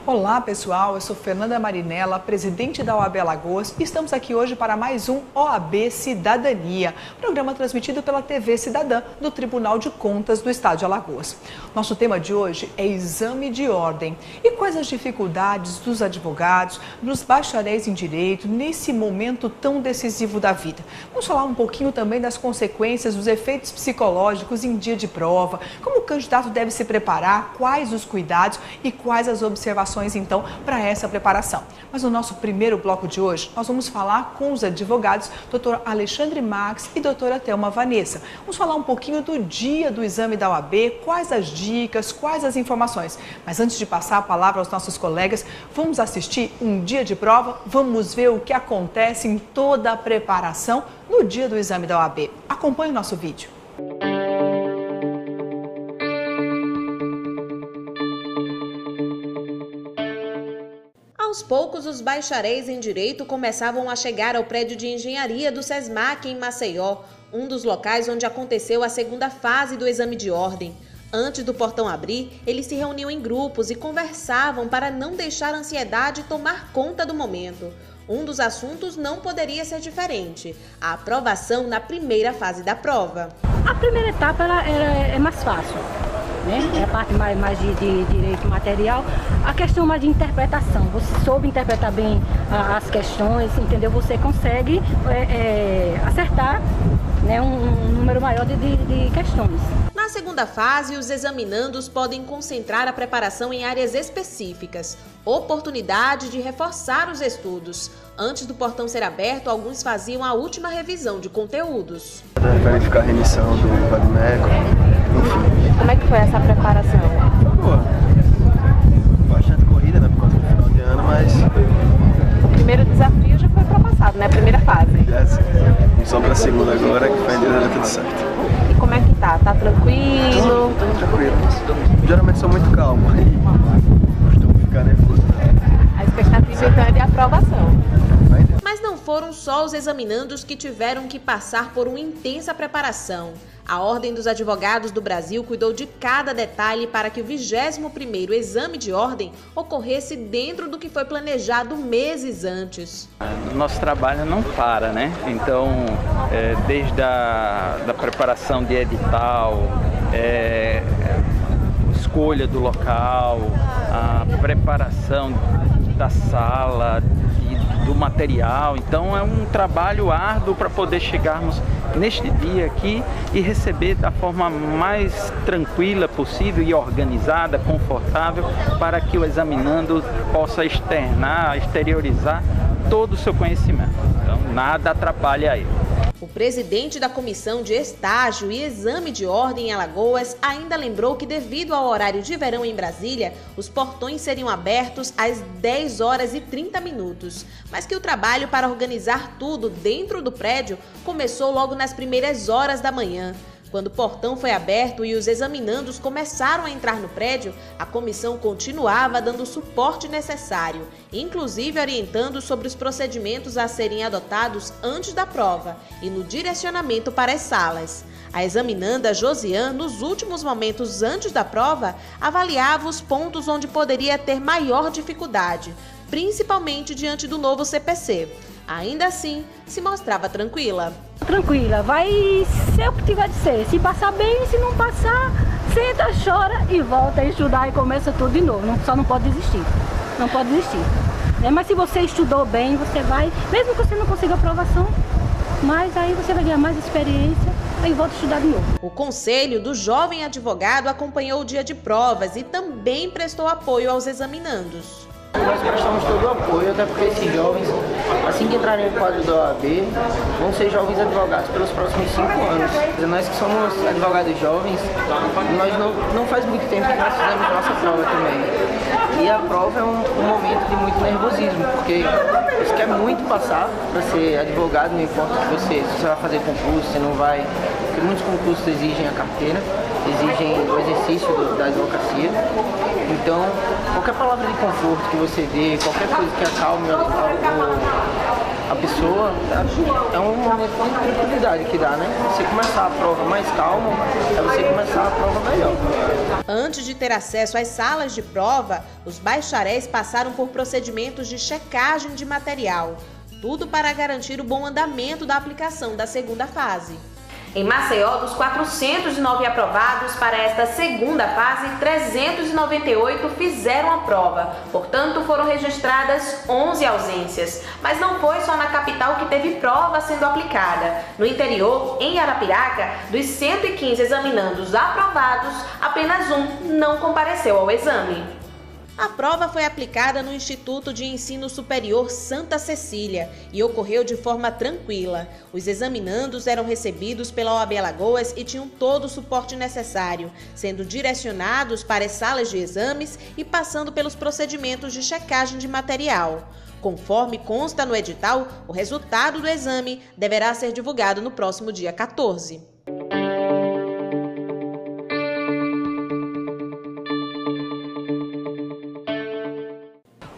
Olá pessoal, eu sou Fernanda Marinella, presidente da OAB Alagoas e estamos aqui hoje para mais um OAB Cidadania, programa transmitido pela TV Cidadã do Tribunal de Contas do Estado de Alagoas. Nosso tema de hoje é exame de ordem e quais as dificuldades dos advogados, dos bacharéis em direito nesse momento tão decisivo da vida. Vamos falar um pouquinho também das consequências, dos efeitos psicológicos em dia de prova, como o candidato deve se preparar, quais os cuidados e quais as observações então para essa preparação. Mas no nosso primeiro bloco de hoje, nós vamos falar com os advogados Dr. Alexandre Max e doutora Thelma Vanessa. Vamos falar um pouquinho do dia do exame da OAB, quais as dicas, quais as informações. Mas antes de passar a palavra aos nossos colegas, vamos assistir um dia de prova, vamos ver o que acontece em toda a preparação no dia do exame da OAB. Acompanhe o nosso vídeo. Aos poucos, os bacharéis em Direito começavam a chegar ao prédio de engenharia do SESMAC em Maceió, um dos locais onde aconteceu a segunda fase do exame de ordem. Antes do portão abrir, eles se reuniam em grupos e conversavam para não deixar a ansiedade tomar conta do momento. Um dos assuntos não poderia ser diferente: a aprovação na primeira fase da prova. A primeira etapa é mais fácil, né? É a parte mais de direito material. A questão mais de interpretação, você soube interpretar bem as questões, entendeu? Você consegue acertar, né, um número maior de questões. Na segunda fase, os examinandos podem concentrar a preparação em áreas específicas. Oportunidade de reforçar os estudos. Antes do portão ser aberto, alguns faziam a última revisão de conteúdos. Verificar a remissão do Vadimeco, enfim. Como é que foi essa preparação? Boa. Bastante corrida, né, por conta do final de ano, mas... O primeiro desafio já foi ultrapassado, né? A primeira fase. Já sim. Só pra segunda agora, que foi deu tudo certo. E como é que tá? Tá tranquilo? Tô tranquilo. Geralmente sou muito calmo e costumo ficar nervoso. A expectativa então é de aprovação. Mas não foram só os examinandos que tiveram que passar por uma intensa preparação. A Ordem dos Advogados do Brasil cuidou de cada detalhe para que o 21º exame de ordem ocorresse dentro do que foi planejado meses antes. Nosso trabalho não para, né? Então, desde a preparação de edital, escolha do local, a preparação da sala, do material. Então é um trabalho árduo para poder chegarmos neste dia aqui e receber da forma mais tranquila possível e organizada, confortável, para que o examinando possa exteriorizar todo o seu conhecimento. Então nada atrapalha ele. O presidente da Comissão de Estágio e Exame de Ordem em Alagoas ainda lembrou que, devido ao horário de verão em Brasília, os portões seriam abertos às 10h30, mas que o trabalho para organizar tudo dentro do prédio começou logo nas primeiras horas da manhã. Quando o portão foi aberto e os examinandos começaram a entrar no prédio, a comissão continuava dando o suporte necessário, inclusive orientando sobre os procedimentos a serem adotados antes da prova e no direcionamento para as salas. A examinanda Josiane, nos últimos momentos antes da prova, avaliava os pontos onde poderia ter maior dificuldade, principalmente diante do novo CPC. Ainda assim, se mostrava tranquila. Tranquila, vai ser o que tiver de ser. Se passar bem, se não passar, senta, chora e volta a estudar e começa tudo de novo. Só não pode desistir. Não pode desistir. Mas se você estudou bem, você vai, mesmo que você não consiga aprovação, mas aí você vai ganhar mais experiência, aí volta a estudar de novo. O Conselho do Jovem Advogado acompanhou o dia de provas e também prestou apoio aos examinandos. Nós prestamos todo o apoio, até porque esses jovens, assim que entrarem no quadro da OAB, vão ser jovens advogados pelos próximos 5 anos. Nós que somos advogados jovens, nós não faz muito tempo que nós fizemos nossa prova também. E a prova é um momento de muito nervosismo, porque você quer muito passar para ser advogado, não importa se você vai fazer concurso, se não vai, porque muitos concursos exigem a carteira, exigem o exercício da advocacia. Então, qualquer palavra de conforto que você dê, qualquer coisa que acalme a pessoa, é um momento de tranquilidade que dá, né? Você começar a prova mais calmo, é você começar a prova melhor. Antes de ter acesso às salas de prova, os bacharéis passaram por procedimentos de checagem de material. Tudo para garantir o bom andamento da aplicação da segunda fase. Em Maceió, dos 409 aprovados para esta segunda fase, 398 fizeram a prova. Portanto, foram registradas 11 ausências. Mas não foi só na capital que teve prova sendo aplicada. No interior, em Arapiraca, dos 115 examinandos aprovados, apenas um não compareceu ao exame. A prova foi aplicada no Instituto de Ensino Superior Santa Cecília e ocorreu de forma tranquila. Os examinandos eram recebidos pela OAB Alagoas e tinham todo o suporte necessário, sendo direcionados para as salas de exames e passando pelos procedimentos de checagem de material. Conforme consta no edital, o resultado do exame deverá ser divulgado no próximo dia 14.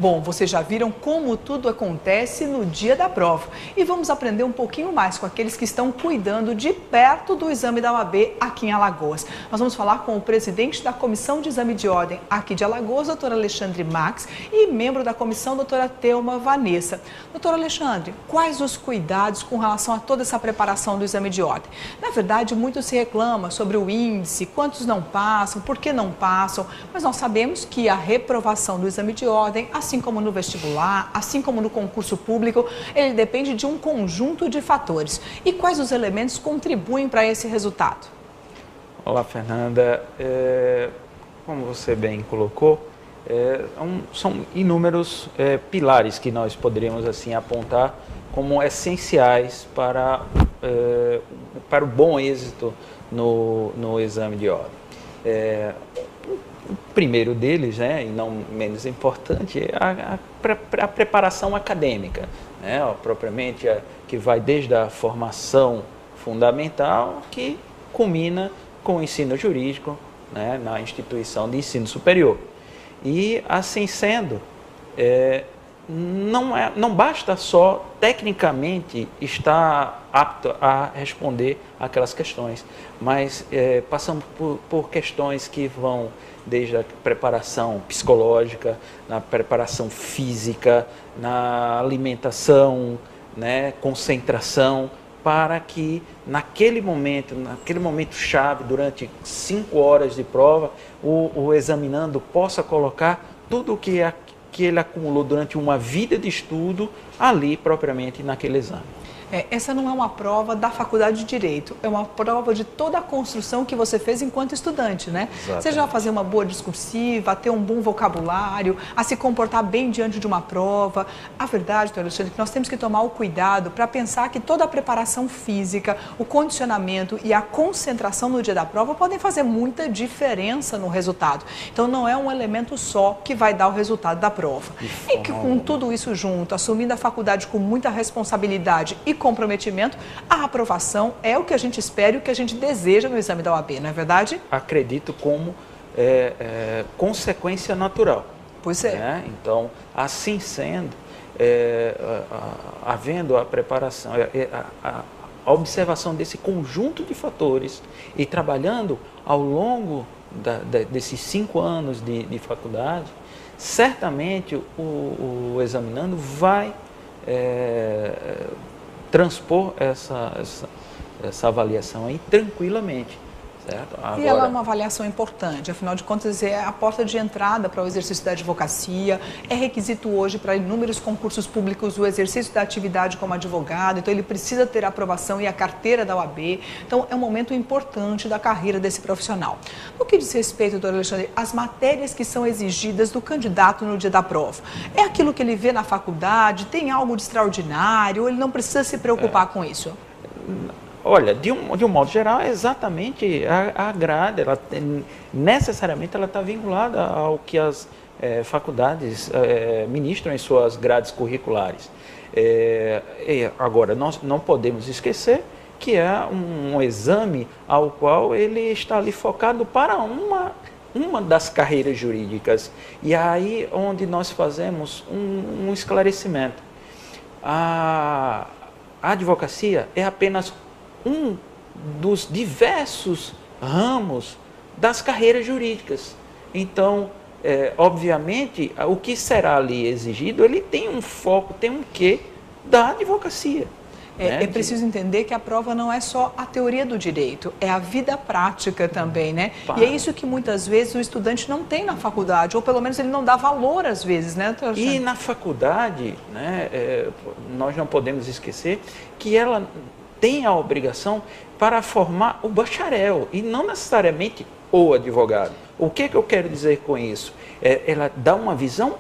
Bom, vocês já viram como tudo acontece no dia da prova. E vamos aprender um pouquinho mais com aqueles que estão cuidando de perto do exame da OAB aqui em Alagoas. Nós vamos falar com o presidente da Comissão de Exame de Ordem aqui de Alagoas, doutor Alexandre Max, e membro da comissão, doutora Thelma Vanessa. Doutor Alexandre, quais os cuidados com relação a toda essa preparação do exame de ordem? Na verdade, muito se reclama sobre o índice, quantos não passam, por que não passam, mas nós sabemos que a reprovação do exame de ordem, assim como no vestibular, assim como no concurso público, ele depende de um conjunto de fatores. E quais os elementos contribuem para esse resultado? Olá, Fernanda. Como você bem colocou, são inúmeros pilares que nós poderíamos assim apontar como essenciais para o bom êxito no exame de ordem. O primeiro deles, e não menos importante, é a preparação acadêmica, propriamente que vai desde a formação fundamental, que culmina com o ensino jurídico, na instituição de ensino superior. E, assim sendo, não basta só tecnicamente estar apto a responder aquelas questões, mas passamos por questões que vão desde a preparação psicológica, na preparação física, na alimentação, concentração, para que naquele momento chave, durante 5 horas de prova, o examinando possa colocar tudo o que ele acumulou durante uma vida de estudo ali propriamente naquele exame. Essa não é uma prova da Faculdade de Direito, é uma prova de toda a construção que você fez enquanto estudante, Exatamente. Seja a fazer uma boa discursiva, a ter um bom vocabulário, a se comportar bem diante de uma prova. A verdade, doutor Alexandre, é que nós temos que tomar o cuidado para pensar que toda a preparação física, o condicionamento e a concentração no dia da prova podem fazer muita diferença no resultado. Então não é um elemento só que vai dar o resultado da prova. E que com tudo isso junto, assumindo a faculdade com muita responsabilidade e comprometimento, a aprovação é o que a gente espera e o que a gente deseja no exame da OAB, não é verdade? Acredito como consequência natural. Pois é. Então, assim sendo, havendo a preparação, a observação desse conjunto de fatores e trabalhando ao longo desses 5 anos de faculdade, certamente o examinando vai transpor essa avaliação aí tranquilamente, certo? Agora, e ela é uma avaliação importante, afinal de contas é a porta de entrada para o exercício da advocacia, é requisito hoje para inúmeros concursos públicos o exercício da atividade como advogado, então ele precisa ter a aprovação e a carteira da OAB, então é um momento importante da carreira desse profissional. No que diz respeito, doutor Alexandre, às matérias que são exigidas do candidato no dia da prova, é aquilo que ele vê na faculdade, tem algo de extraordinário, ou ele não precisa se preocupar com isso? Olha, de um modo geral, é exatamente a grade, necessariamente ela está vinculada ao que as faculdades ministram em suas grades curriculares. Agora, nós não podemos esquecer que é um exame ao qual ele está ali focado para uma das carreiras jurídicas. E aí onde nós fazemos um esclarecimento. a advocacia é apenas um dos diversos ramos das carreiras jurídicas. Então, obviamente, o que será ali exigido, ele tem um foco, tem um quê da advocacia. É preciso entender que a prova não é só a teoria do direito, é a vida prática também, né? E é isso que muitas vezes o estudante não tem na faculdade, ou pelo menos ele não dá valor às vezes, né, doutor Alexandre? E na faculdade, né, nós não podemos esquecer que ela tem a obrigação para formar o bacharel, e não necessariamente o advogado. O que eu quero dizer com isso? Ela dá uma visão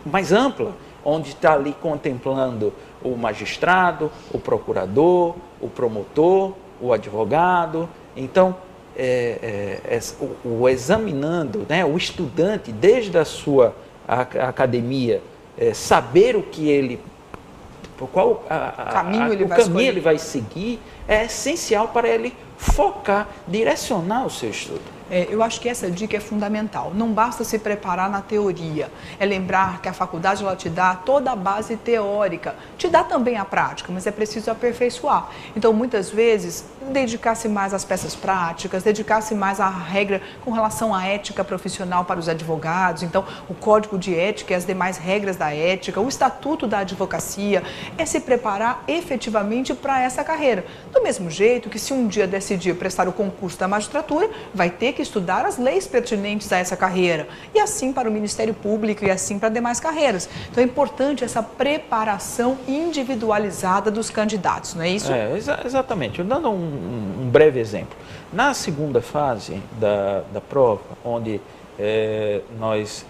mais ampla, onde está ali contemplando o magistrado, o procurador, o promotor, o advogado. Então, o examinando, né, o estudante, desde a sua academia, saber o que ele, qual caminho ele vai seguir, é essencial para ele focar, direcionar o seu estudo. Eu acho que essa dica é fundamental. Não basta se preparar na teoria. É lembrar que a faculdade ela te dá toda a base teórica, te dá também a prática, mas é preciso aperfeiçoar. Então, muitas vezes, dedicar-se mais às peças práticas, dedicar-se mais à regra com relação à ética profissional para os advogados. Então, o código de ética e as demais regras da ética, o estatuto da advocacia, é se preparar efetivamente para essa carreira. Do mesmo jeito que se um dia decidir prestar o concurso da magistratura, vai ter que estudar as leis pertinentes a essa carreira, e assim para o Ministério Público e assim para demais carreiras. Então é importante essa preparação individualizada dos candidatos, não é isso? Exatamente. Dando um breve exemplo. Na segunda fase da prova, onde nós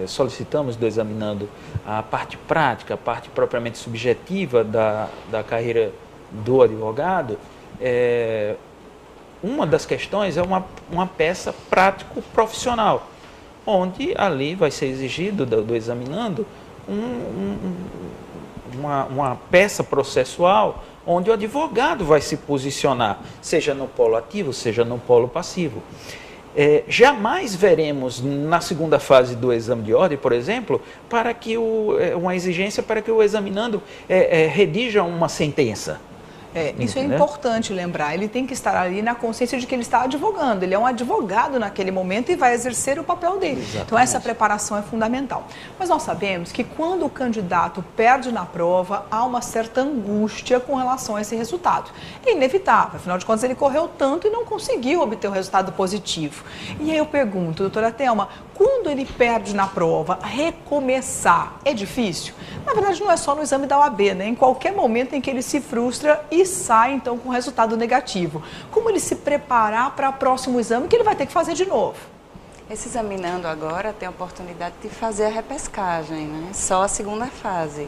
solicitamos do examinando a parte prática, a parte propriamente subjetiva da carreira do advogado, uma das questões é uma peça prático-profissional, onde ali vai ser exigido do examinando uma peça processual, onde o advogado vai se posicionar, seja no polo ativo, seja no polo passivo. Jamais veremos na segunda fase do exame de ordem, por exemplo, para que uma exigência para que o examinando redija uma sentença. Isso é importante lembrar, ele tem que estar ali na consciência de que ele está advogando, ele é um advogado naquele momento e vai exercer o papel dele. Exatamente. Então essa preparação é fundamental. Mas nós sabemos que quando o candidato perde na prova, há uma certa angústia com relação a esse resultado. É inevitável, afinal de contas ele correu tanto e não conseguiu obter o resultado positivo. E aí eu pergunto, doutora Thelma, quando ele perde na prova, recomeçar é difícil? Na verdade não é só no exame da OAB, né? Em qualquer momento em que ele se frustra e sai então com resultado negativo. Como ele se preparar para o próximo exame que ele vai ter que fazer de novo? Esse examinando agora tem a oportunidade de fazer a repescagem, né? Só a segunda fase.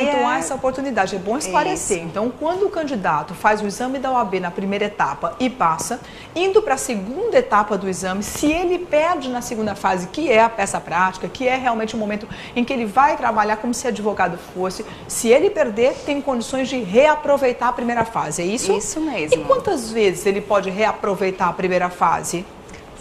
Então há essa oportunidade, é bom esclarecer. Isso. Então, quando o candidato faz o exame da OAB na primeira etapa e passa, indo para a segunda etapa do exame, se ele perde na segunda fase, que é a peça prática, que é realmente o momento em que ele vai trabalhar como se advogado fosse, se ele perder, tem condições de reaproveitar a primeira fase, é isso? Isso mesmo. E quantas vezes ele pode reaproveitar a primeira fase?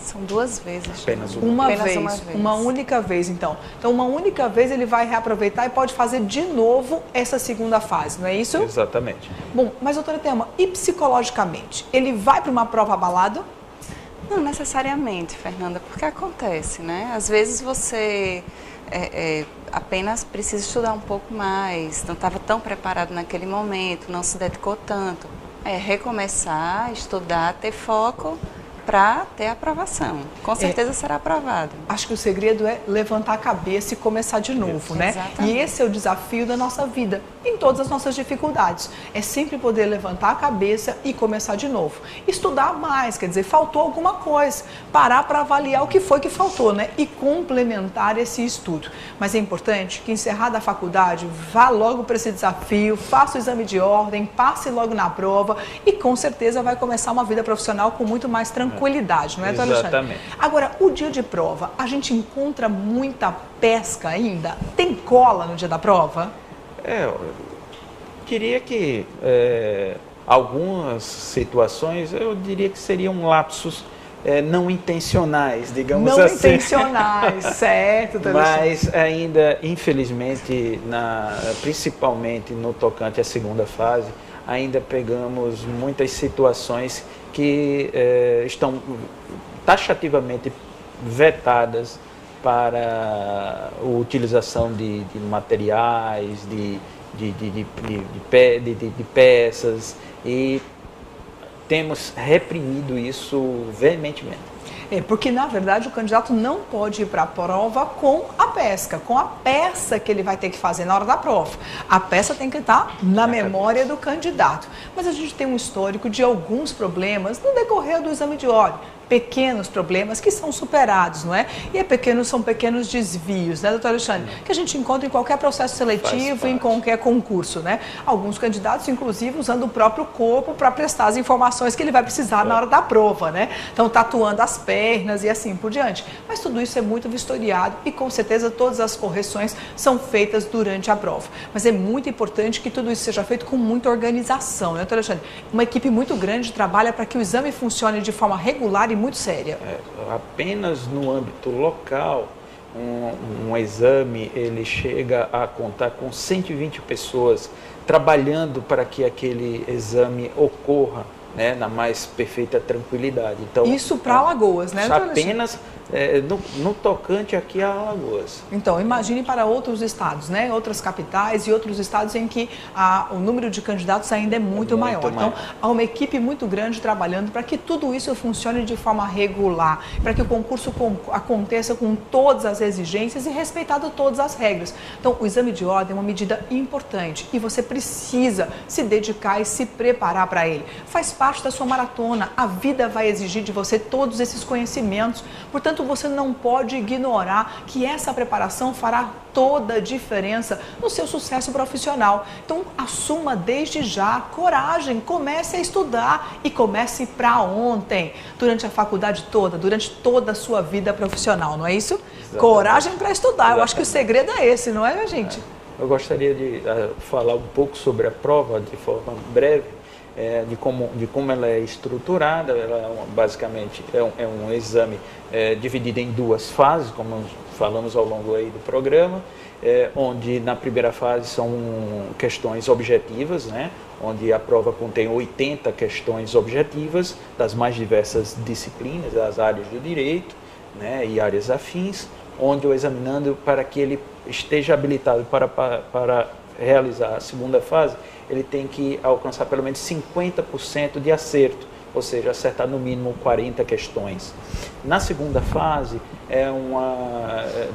São 2 vezes. Apenas uma vez. Uma única vez, então. Então, uma única vez ele vai reaproveitar e pode fazer de novo essa segunda fase, não é isso? Exatamente. Bom, mas doutora Thelma, e psicologicamente? Ele vai para uma prova abalado? Não necessariamente, Fernanda, porque acontece, né? Às vezes você apenas precisa estudar um pouco mais, não estava tão preparado naquele momento, não se dedicou tanto. Recomeçar, estudar, ter foco para ter aprovação. Com certeza será aprovado. Acho que o segredo é levantar a cabeça e começar de novo, né? Exatamente. E esse é o desafio da nossa vida, em todas as nossas dificuldades. É sempre poder levantar a cabeça e começar de novo. Estudar mais, quer dizer, faltou alguma coisa. Parar para avaliar o que foi que faltou, né? E complementar esse estudo. Mas é importante que, encerrada a faculdade, vá logo para esse desafio, faça o exame de ordem, passe logo na prova e com certeza vai começar uma vida profissional com muito mais tranquilidade, não é, doutor Alexandre? Exatamente. Agora, o dia de prova, a gente encontra muita pesca ainda? Tem cola no dia da prova? Eu queria que algumas situações, eu diria que seriam lapsos não intencionais, digamos não assim. Não intencionais, certo. Mas ainda, infelizmente, principalmente no tocante à segunda fase, ainda pegamos muitas situações que estão taxativamente vetadas para a utilização de materiais, de peças, e temos reprimido isso veementemente. Porque, na verdade, o candidato não pode ir para a prova com a peça que ele vai ter que fazer na hora da prova. A peça tem que estar na memória do candidato. Mas a gente tem um histórico de alguns problemas no decorrer do exame de ordem. Pequenos problemas que são superados, não é? E são pequenos desvios, né, doutor Alexandre? Que a gente encontra em qualquer processo seletivo, em qualquer concurso, né? Alguns candidatos, inclusive, usando o próprio corpo para prestar as informações que ele vai precisar na hora da prova, né? Então, tatuando as pernas e assim por diante. Mas tudo isso é muito vistoriado e, com certeza, todas as correções são feitas durante a prova. Mas é muito importante que tudo isso seja feito com muita organização, né, doutor Alexandre? Uma equipe muito grande trabalha para que o exame funcione de forma regular e muito séria. Apenas no âmbito local, um exame ele chega a contar com 120 pessoas trabalhando para que aquele exame ocorra, né, na mais perfeita tranquilidade. Então, isso para Alagoas, né? Apenas no tocante aqui a Alagoas. Então, imagine para outros estados, né? Outras capitais e outros estados em que o número de candidatos ainda é muito maior. Então, há uma equipe muito grande trabalhando para que tudo isso funcione de forma regular, para que o concurso aconteça com todas as exigências e respeitado todas as regras. Então, o exame de ordem é uma medida importante e você precisa se dedicar e se preparar para ele. Faz parte da sua maratona, a vida vai exigir de você todos esses conhecimentos, portanto, você não pode ignorar que essa preparação fará toda a diferença no seu sucesso profissional. Então, assuma desde já coragem, comece a estudar e comece para ontem, durante a faculdade toda, durante toda a sua vida profissional, não é isso? Exatamente. Coragem para estudar, exatamente. Eu acho que o segredo é esse, não é, gente? Eu gostaria de falar um pouco sobre a prova de forma breve. De como ela é estruturada. Ela basicamente é um exame dividido em duas fases, como falamos ao longo aí do programa, onde na primeira fase são questões objetivas, né, onde a prova contém 80 questões objetivas das mais diversas disciplinas, das áreas do direito, né, e áreas afins, onde o examinando, para que ele esteja habilitado para realizar a segunda fase, ele tem que alcançar pelo menos 50% de acerto, ou seja, acertar no mínimo 40 questões. Na segunda fase,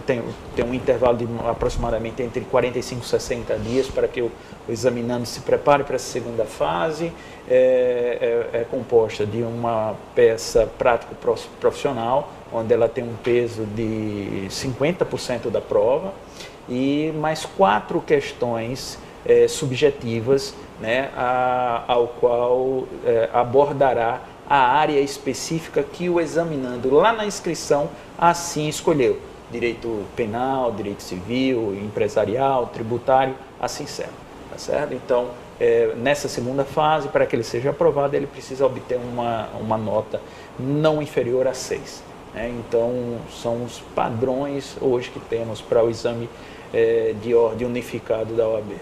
tem um intervalo de aproximadamente entre 45 e 60 dias para que o examinando se prepare para essa segunda fase. É composta de uma peça prático-profissional, onde ela tem um peso de 50% da prova, e mais 4 questões subjetivas, né, ao qual abordará a área específica que o examinando lá na inscrição assim escolheu. Direito penal, direito civil, empresarial, tributário, assim serve. Tá certo? Então, nessa segunda fase, para que ele seja aprovado, ele precisa obter uma nota não inferior a 6. Né? Então, são os padrões hoje que temos para o exame de ordem unificado da OAB.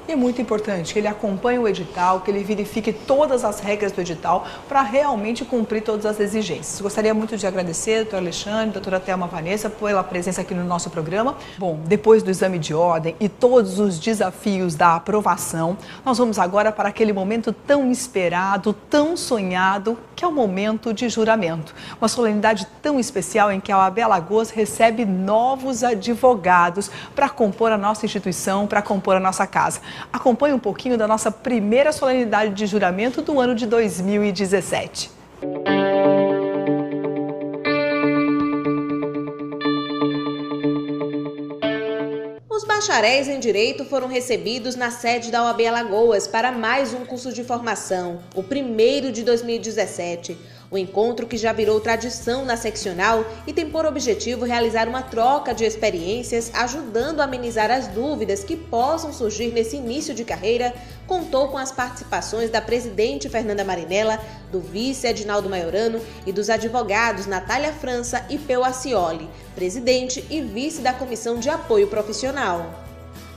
E é muito importante que ele acompanhe o edital, que ele verifique todas as regras do edital para realmente cumprir todas as exigências. Gostaria muito de agradecer, doutor Alexandre, doutora Thelma Vanessa, pela presença aqui no nosso programa. Bom, depois do exame de ordem e todos os desafios da aprovação, nós vamos agora para aquele momento tão esperado, tão sonhado, que é o momento de juramento. Uma solenidade tão especial em que a OAB Alagoas recebe novos advogados para compor a nossa instituição, para compor a nossa casa. Acompanhe um pouquinho da nossa primeira solenidade de juramento do ano de 2017. Os bacharéis em Direito foram recebidos na sede da OAB Alagoas para mais um curso de formação, o primeiro de 2017. O encontro, que já virou tradição na seccional e tem por objetivo realizar uma troca de experiências, ajudando a amenizar as dúvidas que possam surgir nesse início de carreira, contou com as participações da presidente Fernanda Marinella, do vice Edinaldo Maiorano e dos advogados Natália França e Peu Acioli, presidente e vice da Comissão de Apoio Profissional.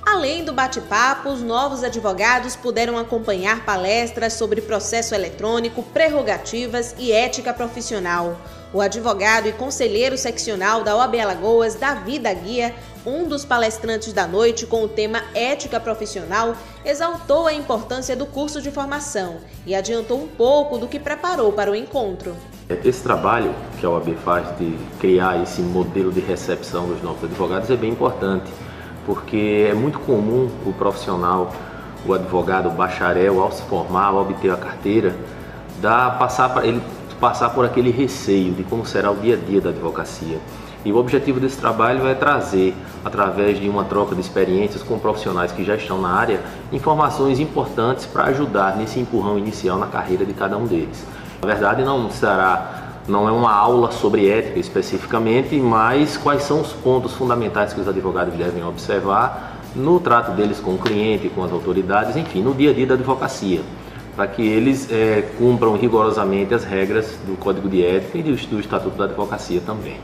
Além do bate-papo, os novos advogados puderam acompanhar palestras sobre processo eletrônico, prerrogativas e ética profissional. O advogado e conselheiro seccional da OAB Alagoas, Davi da Guia, um dos palestrantes da noite com o tema Ética Profissional, exaltou a importância do curso de formação e adiantou um pouco do que preparou para o encontro. Esse trabalho que a OAB faz de criar esse modelo de recepção dos novos advogados é bem importante, porque é muito comum o profissional, o advogado, o bacharel, ao se formar, ao obter a carteira, passar por aquele receio de como será o dia a dia da advocacia. E o objetivo desse trabalho é trazer, através de uma troca de experiências com profissionais que já estão na área, informações importantes para ajudar nesse empurrão inicial na carreira de cada um deles. Na verdade, não é uma aula sobre ética especificamente, mas quais são os pontos fundamentais que os advogados devem observar no trato deles com o cliente, com as autoridades, enfim, no dia a dia da advocacia, para que eles cumpram rigorosamente as regras do Código de Ética e do Estatuto da Advocacia também.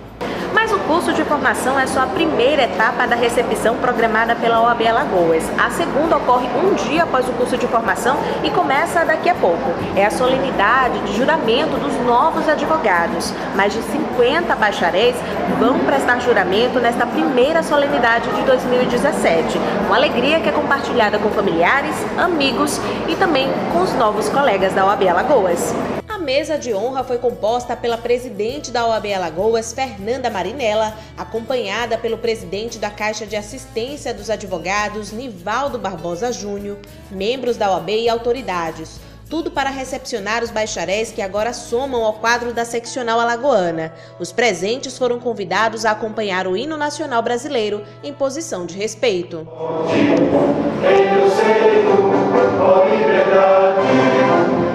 Mas o curso de formação é só a primeira etapa da recepção programada pela OAB Alagoas. A segunda ocorre um dia após o curso de formação e começa daqui a pouco. É a solenidade de juramento dos novos advogados. Mais de 50 bacharéis vão prestar juramento nesta primeira solenidade de 2017. Uma alegria que é compartilhada com familiares, amigos e também com os novos colegas da OAB Alagoas. A mesa de honra foi composta pela presidente da OAB Alagoas, Fernanda Marinella, acompanhada pelo presidente da Caixa de Assistência dos Advogados, Nivaldo Barbosa Júnior, membros da OAB e autoridades. Tudo para recepcionar os bacharéis que agora somam ao quadro da seccional alagoana. Os presentes foram convidados a acompanhar o hino nacional brasileiro em posição de respeito.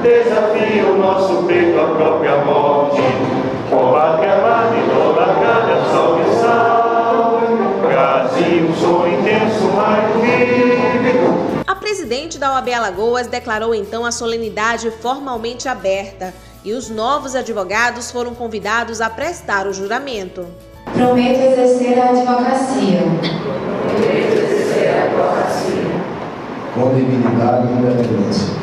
Desafio o nosso peito à própria morte. Combate armado e idolatrada, salve, salve. Brasil, sou intenso, mas vívido. A presidente da OAB Alagoas declarou então a solenidade formalmente aberta e os novos advogados foram convidados a prestar o juramento. Prometo exercer a advocacia. Com dignidade e independência.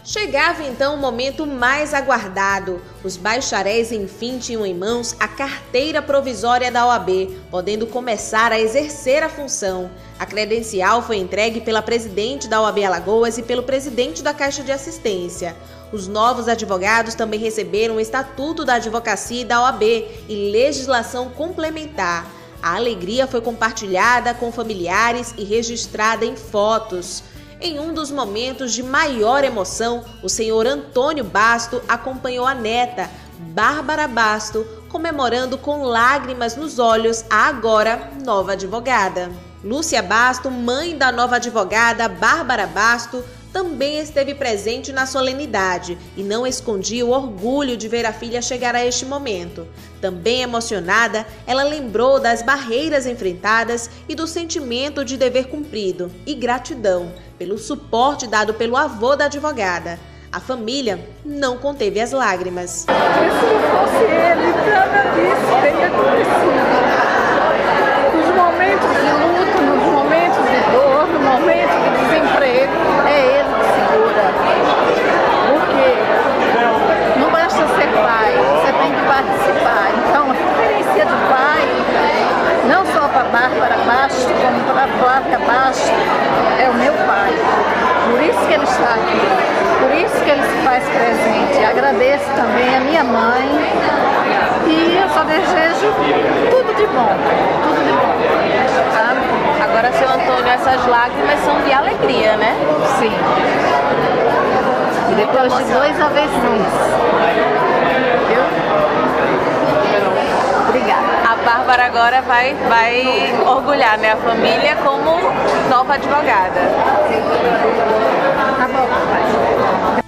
Chegava então o momento mais aguardado. Os bacharéis enfim tinham em mãos a carteira provisória da OAB, podendo começar a exercer a função. A credencial foi entregue pela presidente da OAB Alagoas e pelo presidente da Caixa de Assistência. Os novos advogados também receberam o Estatuto da Advocacia e da OAB e legislação complementar. A alegria foi compartilhada com familiares e registrada em fotos. Em um dos momentos de maior emoção, o senhor Antônio Basto acompanhou a neta, Bárbara Basto, comemorando com lágrimas nos olhos a agora nova advogada. Lúcia Basto, mãe da nova advogada Bárbara Basto, também esteve presente na solenidade e não escondia o orgulho de ver a filha chegar a este momento. Também emocionada, ela lembrou das barreiras enfrentadas e do sentimento de dever cumprido e gratidão pelo suporte dado pelo avô da advogada. A família não conteve as lágrimas. Se não fosse ele, nada disso teria acontecido. Nos momentos de luto, nos momentos de dor, no momento de desemprego, é ele que segura. Porque não basta ser pai, você tem que participar. Então, a referência de pai, não só para Bárbara Basto, como para Flávia Basto, é o meu pai. Por isso que ele está aqui, por isso que ele se faz presente. Agradeço também a minha mãe e eu só desejo tudo de bom, tudo de bom. Sabe? Agora, seu Antônio, essas lágrimas são de alegria, né? Sim. E depois de 2 AVCs. Obrigada. A Bárbara agora vai orgulhar, né, a família como nova advogada. Tá bom.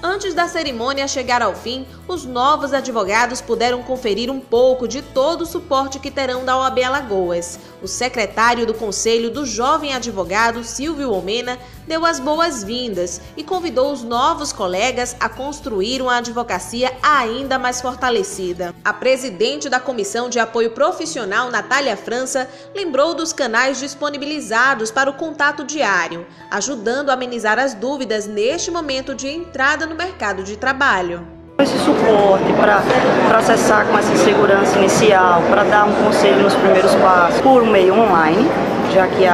Antes Antes da cerimônia chegar ao fim, os novos advogados puderam conferir um pouco de todo o suporte que terão da OAB Alagoas. O secretário do Conselho do Jovem Advogado, Silvio Omena, deu as boas-vindas e convidou os novos colegas a construir uma advocacia ainda mais fortalecida. A presidente da Comissão de Apoio Profissional, Natália França, lembrou dos canais disponibilizados para o contato diário, ajudando a amenizar as dúvidas neste momento de entrada no mercado de trabalho. Esse suporte para processar com essa segurança inicial, para dar um conselho nos primeiros passos por um meio online, já que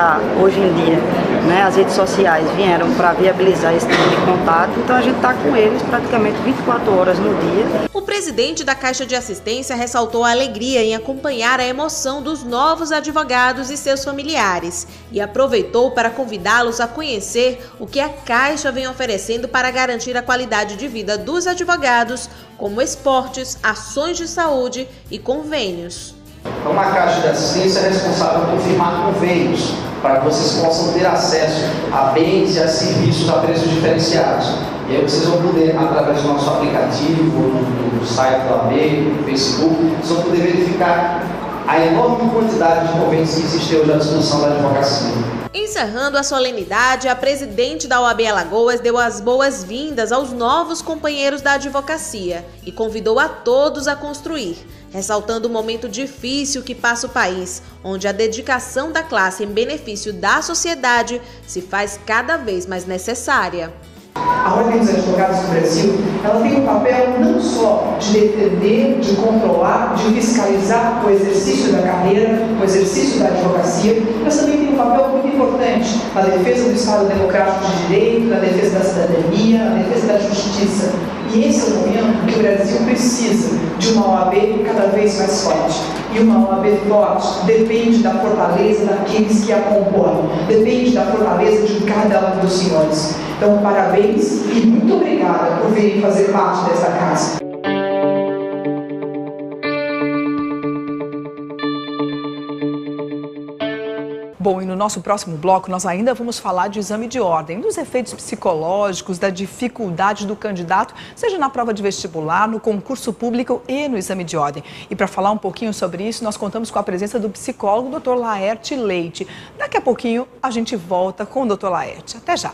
hoje em dia as redes sociais vieram para viabilizar esse tipo de contato, então a gente está com eles praticamente 24 horas no dia. O presidente da Caixa de Assistência ressaltou a alegria em acompanhar a emoção dos novos advogados e seus familiares e aproveitou para convidá-los a conhecer o que a Caixa vem oferecendo para garantir a qualidade de vida dos advogados, como esportes, ações de saúde e convênios. Então, a Caixa de Assistência é responsável por firmar convênios para que vocês possam ter acesso a bens e a serviços a preços diferenciados. E aí vocês vão poder, através do nosso aplicativo, no site da OAB, no Facebook, vocês vão poder verificar a enorme quantidade de convênios que existem hoje à disposição da advocacia. Encerrando a solenidade, a presidente da OAB Alagoas deu as boas-vindas aos novos companheiros da advocacia e convidou a todos a construir, ressaltando o momento difícil que passa o país, onde a dedicação da classe em benefício da sociedade se faz cada vez mais necessária. A Ordem dos Advogados do Brasil, ela tem um papel não só de defender, de controlar, de fiscalizar o exercício da carreira, o exercício da advocacia, mas também tem um papel muito importante na defesa do Estado Democrático de Direito, na defesa da cidadania, na defesa da justiça. E esse é o momento que o Brasil precisa de uma OAB cada vez mais forte. E uma OAB forte depende da fortaleza daqueles que a compõem, depende da fortaleza de cada um dos senhores. Então, parabéns e muito obrigada por virem fazer parte dessa casa. Bom, e no nosso próximo bloco nós ainda vamos falar de exame de ordem, dos efeitos psicológicos, da dificuldade do candidato, seja na prova de vestibular, no concurso público e no exame de ordem. E para falar um pouquinho sobre isso, nós contamos com a presença do psicólogo Dr. Laerte Leite. Daqui a pouquinho a gente volta com o Dr. Laerte. Até já!